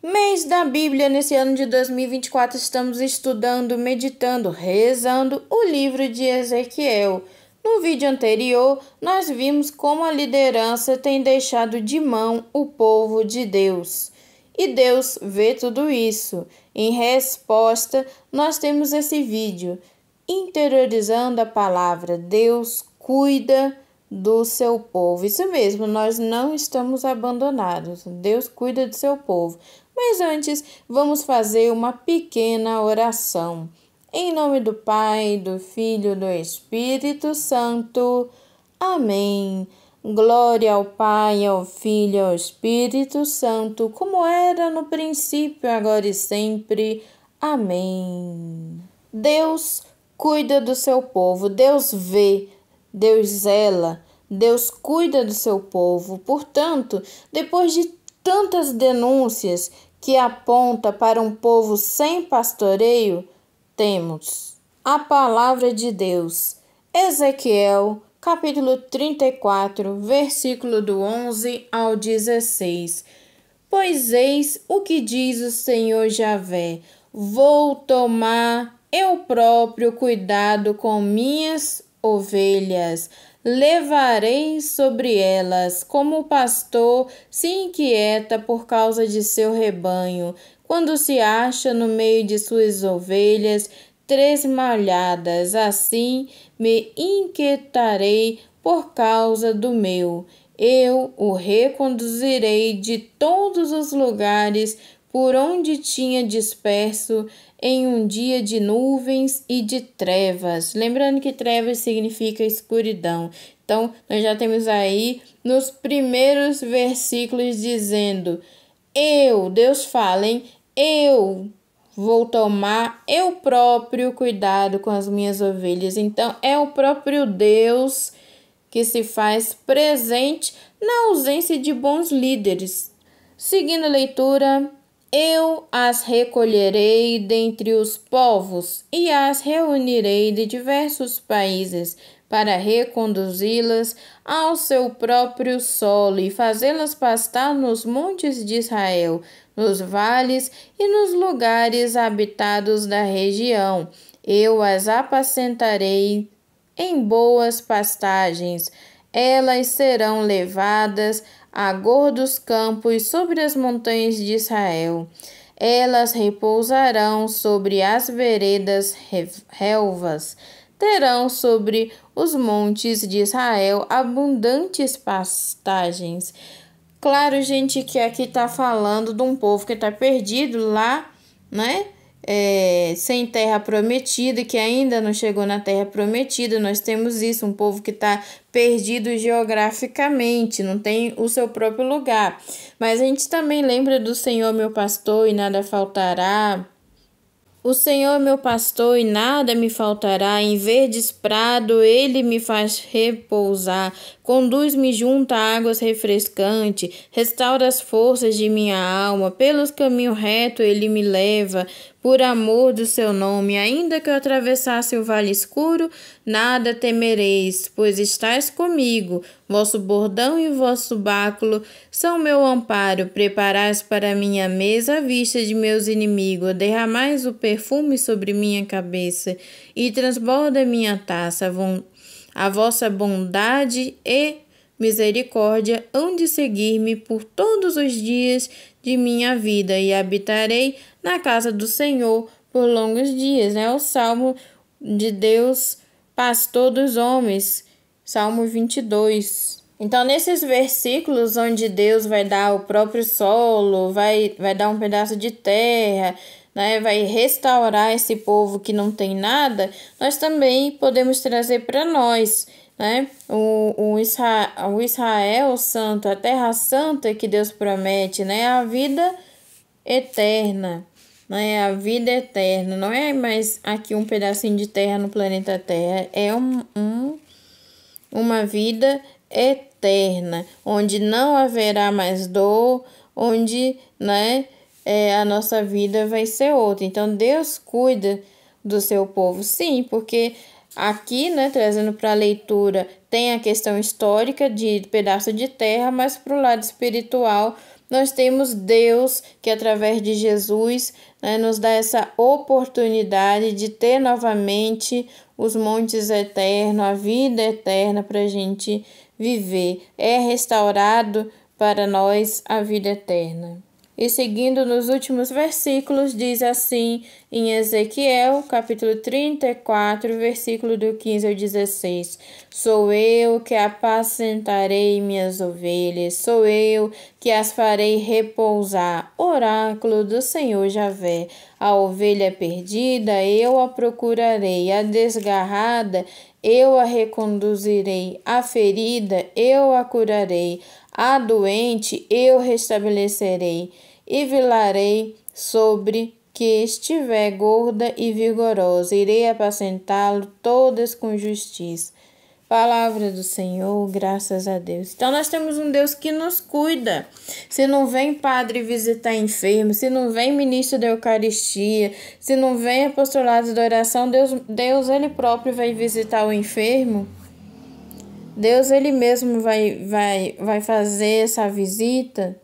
Mês da Bíblia, nesse ano de 2024, estamos estudando, meditando, rezando o livro de Ezequiel. No vídeo anterior, nós vimos como a liderança tem deixado de mão o povo de Deus. E Deus vê tudo isso. Em resposta, nós temos esse vídeo, interiorizando a palavra. Deus cuida do seu povo. Isso mesmo, nós não estamos abandonados. Deus cuida do seu povo. Mas antes, vamos fazer uma pequena oração. Em nome do Pai, do Filho e do Espírito Santo. Amém. Glória ao Pai, ao Filho e ao Espírito Santo, como era no princípio, agora e sempre. Amém. Deus cuida do seu povo, Deus vê, Deus zela, Deus cuida do seu povo. Portanto, depois de tantas denúncias que apontam para um povo sem pastoreio, temos a palavra de Deus. Ezequiel, capítulo 34, versículo do 11 ao 16. Pois eis o que diz o Senhor Javé: vou tomar eu próprio cuidado com minhas ovelhas, levarei sobre elas, como o pastor se inquieta por causa de seu rebanho, quando se acha no meio de suas ovelhas tresmalhadas, assim me inquietarei por causa do meu. Eu o reconduzirei de todos os lugares por onde tinha disperso em um dia de nuvens e de trevas. Lembrando que trevas significa escuridão. Então, nós já temos aí nos primeiros versículos dizendo: Deus fala, hein? Eu vou tomar eu próprio cuidado com as minhas ovelhas. Então, é o próprio Deus que se faz presente na ausência de bons líderes. Seguindo a leitura, eu as recolherei dentre os povos e as reunirei de diversos países para reconduzi-las ao seu próprio solo e fazê-las pastar nos montes de Israel, nos vales e nos lugares habitados da região. Eu as apacentarei em boas pastagens. Elas serão levadas a gordos campos sobre as montanhas de Israel. Elas repousarão sobre as veredas relvas. Terão sobre os montes de Israel abundantes pastagens. Claro, gente, que aqui está falando de um povo que está perdido lá, né? Sem terra prometida, que ainda não chegou na terra prometida. Nós temos isso, um povo que está perdido geograficamente, não tem o seu próprio lugar. Mas a gente também lembra do Senhor meu pastor e nada faltará. O Senhor é meu pastor e nada me faltará, em verdes prado ele me faz repousar, conduz-me junto a águas refrescantes, restaura as forças de minha alma, pelos caminhos retos ele me leva, por amor do seu nome. Ainda que eu atravessasse o vale escuro, nada temereis, pois estais comigo. Vosso bordão e vosso báculo são meu amparo. Preparais para minha mesa a vista de meus inimigos. Derramais o perfume sobre minha cabeça e transborda minha taça. A vossa bondade e misericórdia hão de seguir-me por todos os dias de minha vida e habitarei na casa do Senhor por longos dias. O Salmo de Deus, pastor dos homens, Salmo 22. Então, nesses versículos onde Deus vai dar o próprio solo, vai dar um pedaço de terra, vai restaurar esse povo que não tem nada, nós também podemos trazer para nós, o Israel santo, a terra santa que Deus promete, a vida eterna, a vida eterna, não é mais aqui um pedacinho de terra no planeta Terra, é uma vida eterna, onde não haverá mais dor, onde, a nossa vida vai ser outra. Então, Deus cuida do seu povo, sim, porque aqui, trazendo para a leitura, tem a questão histórica de pedaço de terra, mas para o lado espiritual, nós temos Deus que, através de Jesus, né, nos dá essa oportunidade de ter novamente os montes eternos, a vida eterna para a gente viver. É restaurado para nós a vida eterna. E seguindo nos últimos versículos, diz assim em Ezequiel, capítulo 34, versículo do 15 ao 16. Sou eu que apacentarei minhas ovelhas, sou eu que as farei repousar. Oráculo do Senhor Javé. A ovelha perdida eu a procurarei, a desgarrada eu a reconduzirei, a ferida eu a curarei, a doente eu restabelecerei, e velarei sobre que estiver gorda e vigorosa, irei apacentá-lo todas com justiça. Palavra do Senhor, graças a Deus. Então nós temos um Deus que nos cuida. Se não vem padre visitar enfermo, se não vem ministro da Eucaristia, se não vem apostolado da oração, Deus ele próprio vai visitar o enfermo. Deus ele mesmo vai fazer essa visita,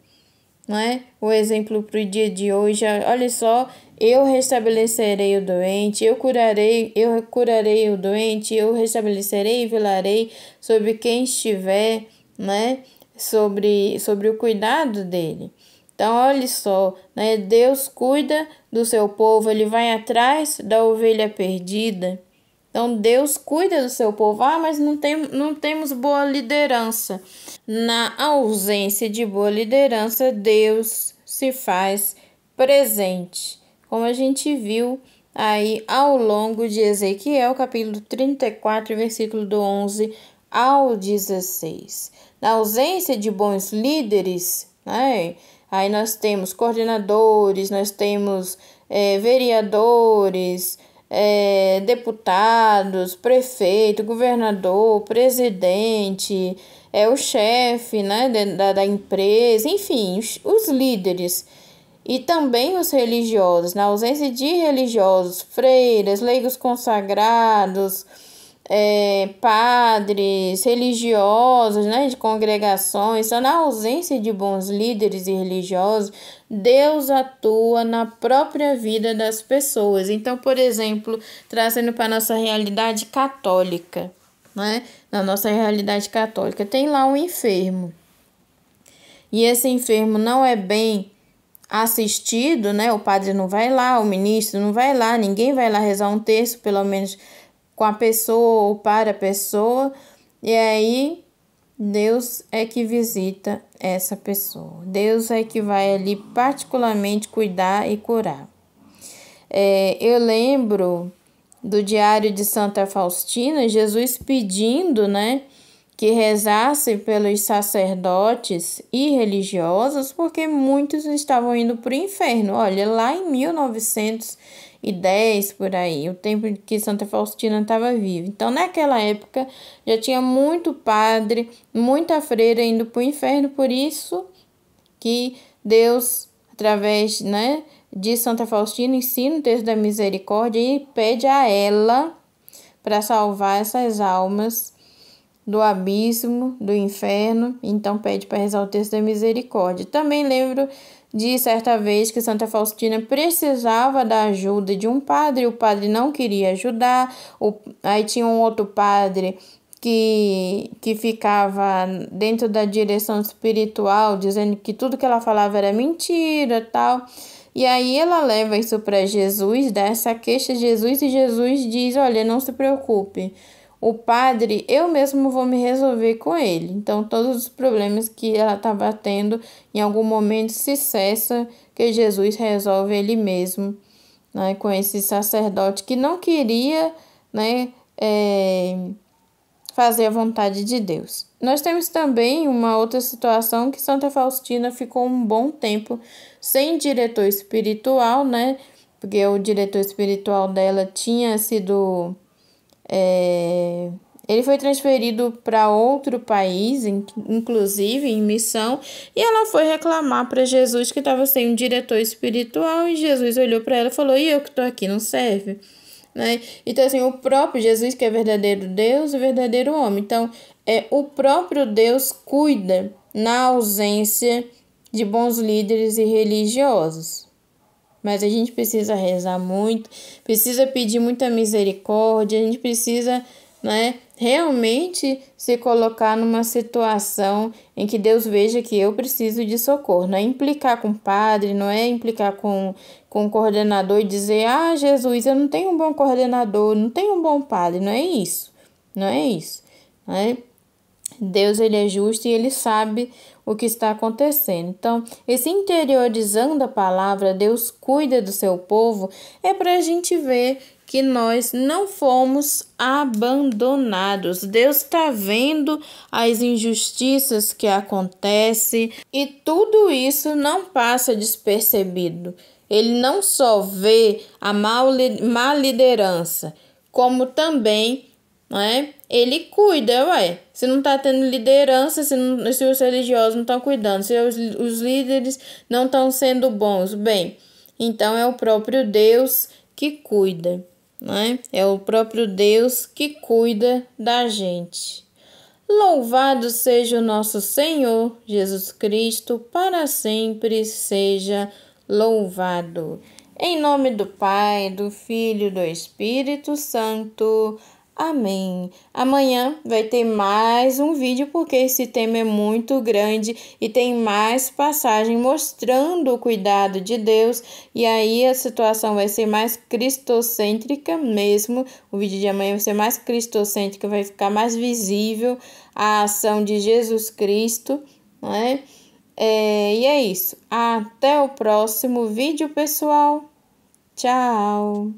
não é? O exemplo para o dia de hoje, olha só, eu restabelecerei o doente, eu curarei o doente, eu restabelecerei e velarei sobre quem estiver, né? Sobre o cuidado dele. Então, olha só, né? Deus cuida do seu povo, ele vai atrás da ovelha perdida. Então, Deus cuida do seu povo. Mas não temos boa liderança. Na ausência de boa liderança, Deus se faz presente. Como a gente viu aí ao longo de Ezequiel, capítulo 34, versículo do 11 ao 16. Na ausência de bons líderes, né? Aí nós temos coordenadores, nós temos vereadores, deputados, prefeito, governador, presidente, o chefe, né, da empresa, enfim, os líderes. E também os religiosos, na ausência de religiosos, freiras, leigos consagrados, padres, religiosos, né, de congregações. Então, na ausência de bons líderes e religiosos, Deus atua na própria vida das pessoas. Então, por exemplo, trazendo para a nossa realidade católica, né? Na nossa realidade católica, tem lá um enfermo. E esse enfermo não é bem assistido, né? O padre não vai lá, o ministro não vai lá, ninguém vai lá rezar um terço, pelo menos com a pessoa ou para a pessoa. E aí Deus é que visita essa pessoa. Deus é que vai ali particularmente cuidar e curar. Eu lembro do diário de Santa Faustina, Jesus pedindo, né, que rezasse pelos sacerdotes e religiosos, porque muitos estavam indo para o inferno. Olha, lá em 1910, por aí, o tempo em que Santa Faustina estava viva. Então, naquela época, já tinha muito padre, muita freira indo para o inferno, por isso que Deus, através, né, de Santa Faustina, ensina o texto da misericórdia e pede a ela para salvar essas almas do abismo, do inferno. Então pede para rezar o texto da misericórdia. Também lembro de certa vez que Santa Faustina precisava da ajuda de um padre, o padre não queria ajudar, aí tinha um outro padre que ficava dentro da direção espiritual, dizendo que tudo que ela falava era mentira, tal. E aí ela leva isso para Jesus, dá essa queixa a Jesus, e Jesus diz, olha, não se preocupe, o padre, eu mesmo vou me resolver com ele. Então, todos os problemas que ela estava tendo, em algum momento se cessa, que Jesus resolve ele mesmo, né, com esse sacerdote que não queria, né, fazer a vontade de Deus. Nós temos também uma outra situação que Santa Faustina ficou um bom tempo sem diretor espiritual, né? Porque o diretor espiritual dela tinha sido... ele foi transferido para outro país, inclusive em missão, e ela foi reclamar para Jesus que estava sem um diretor espiritual, e Jesus olhou para ela e falou, e eu que estou aqui, não serve? Né? Então, assim, o próprio Jesus, que é verdadeiro Deus e verdadeiro homem. Então, o próprio Deus cuida na ausência de bons líderes e religiosos. Mas a gente precisa rezar muito, precisa pedir muita misericórdia, a gente precisa, né, realmente se colocar numa situação em que Deus veja que eu preciso de socorro. Não é implicar com o padre, não é implicar com o coordenador e dizer, Jesus, eu não tenho um bom coordenador, não tenho um bom padre. Não é isso, não é isso, né? Deus, ele é justo e ele sabe o que está acontecendo. Então, esse interiorizando a palavra, Deus cuida do seu povo, é para a gente ver que nós não fomos abandonados. Deus está vendo as injustiças que acontecem e tudo isso não passa despercebido. Ele não só vê a má liderança, como também, né, ele cuida, se não está tendo liderança, se os religiosos não estão cuidando, se os líderes não estão sendo bons, bem, então é o próprio Deus que cuida, né? É o próprio Deus que cuida da gente. Louvado seja o nosso Senhor Jesus Cristo, para sempre seja louvado. Em nome do Pai, do Filho e do Espírito Santo. Amém. Amanhã vai ter mais um vídeo porque esse tema é muito grande e tem mais passagem mostrando o cuidado de Deus, e aí a situação vai ser mais cristocêntrica mesmo. O vídeo de amanhã vai ser mais cristocêntrico, vai ficar mais visível a ação de Jesus Cristo, né? E é isso. Até o próximo vídeo, pessoal. Tchau.